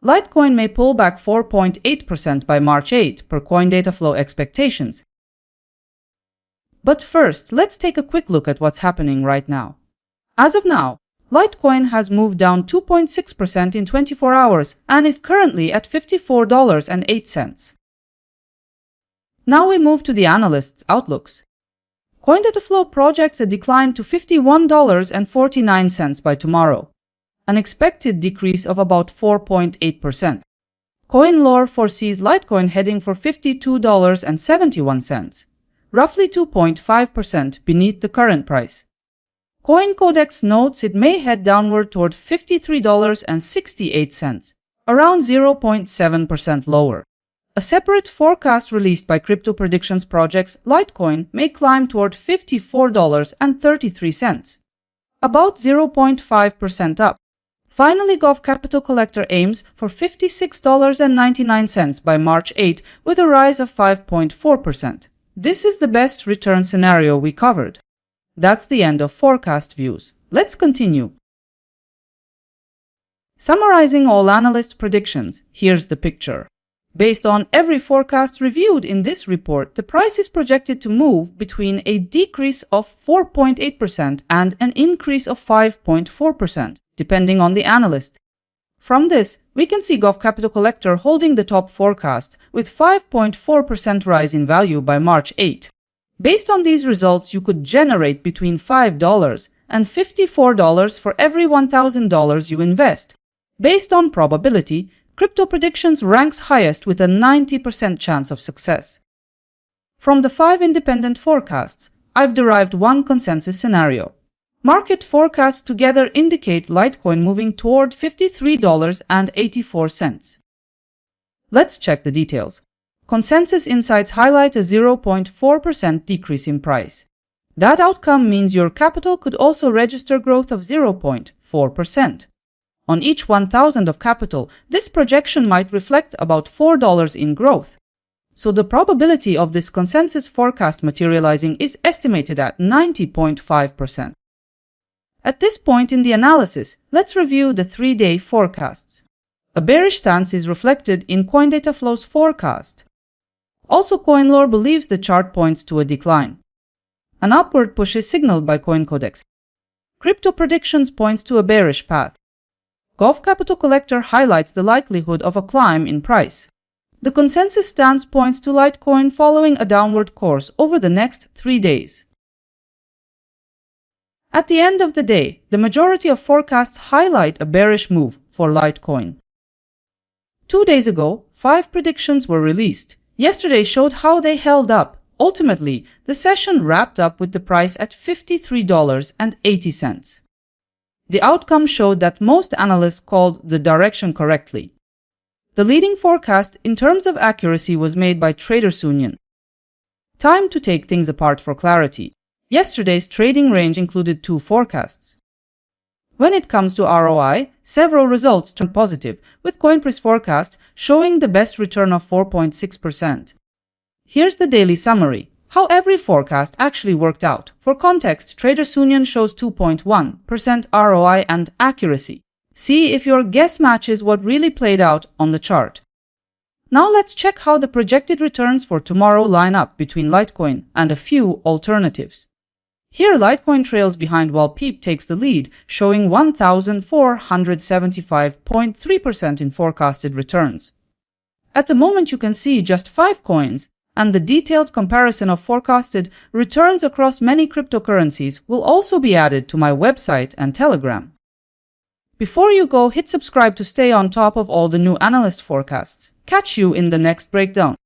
Litecoin may pull back 4.8% by March 8 per coin data flow expectations. But first, let's take a quick look at what's happening right now. As of now, Litecoin has moved down 2.6% in 24 hours and is currently at $54.08. Now we move to the analysts' outlooks. CoinDataFlow projects a decline to $51.49 by tomorrow, an expected decrease of about 4.8%. CoinLore foresees Litecoin heading for $52.71, roughly 2.5% beneath the current price. CoinCodex notes it may head downward toward $53.68, around 0.7% lower. A separate forecast released by Crypto Predictions projects Litecoin may climb toward $54.33, about 0.5% up. Finally, Gov Capital Collector aims for $56.99 by March 8 with a rise of 5.4%. This is the best return scenario we covered. That's the end of forecast views. Let's continue. Summarizing all analyst predictions, here's the picture. Based on every forecast reviewed in this report, the price is projected to move between a decrease of 4.8% and an increase of 5.4%, depending on the analyst. From this, we can see Gov Capital Collector holding the top forecast with 5.4% rise in value by March 8. Based on these results, you could generate between $5 and $54 for every $1,000 you invest. Based on probability, Crypto Predictions ranks highest with a 90% chance of success. From the 5 independent forecasts, I've derived one consensus scenario. Market forecasts together indicate Litecoin moving toward $53.84. Let's check the details. Consensus insights highlight a 0.4% decrease in price. That outcome means your capital could also register growth of 0.4%. On each 1,000 of capital, this projection might reflect about $4 in growth. So the probability of this consensus forecast materializing is estimated at 90.5%. At this point in the analysis, let's review the 3-day forecasts. A bearish stance is reflected in CoinDataFlow's forecast. Also, CoinLore believes the chart points to a decline. An upward push is signaled by CoinCodex. Crypto Predictions points to a bearish path. Gov Capital Collector highlights the likelihood of a climb in price. The consensus stance points to Litecoin following a downward course over the next 3 days. At the end of the day, the majority of forecasts highlight a bearish move for Litecoin. 2 days ago, 5 predictions were released. Yesterday showed how they held up. Ultimately, the session wrapped up with the price at $53.80. The outcome showed that most analysts called the direction correctly. The leading forecast in terms of accuracy was made by Traders Union. Time to take things apart for clarity. Yesterday's trading range included 2 forecasts. When it comes to ROI, several results turned positive, with CoinPrice forecast showing the best return of 4.6%. Here's the daily summary. How every forecast actually worked out. For context, Traders Union shows 2.1% ROI and accuracy. See if your guess matches what really played out on the chart. Now let's check how the projected returns for tomorrow line up between Litecoin and a few alternatives. Here Litecoin trails behind while PEEP takes the lead, showing 1,475.3% in forecasted returns. At the moment you can see just 5 coins, and the detailed comparison of forecasted returns across many cryptocurrencies will also be added to my website and Telegram. Before you go, hit subscribe to stay on top of all the new analyst forecasts. Catch you in the next breakdown.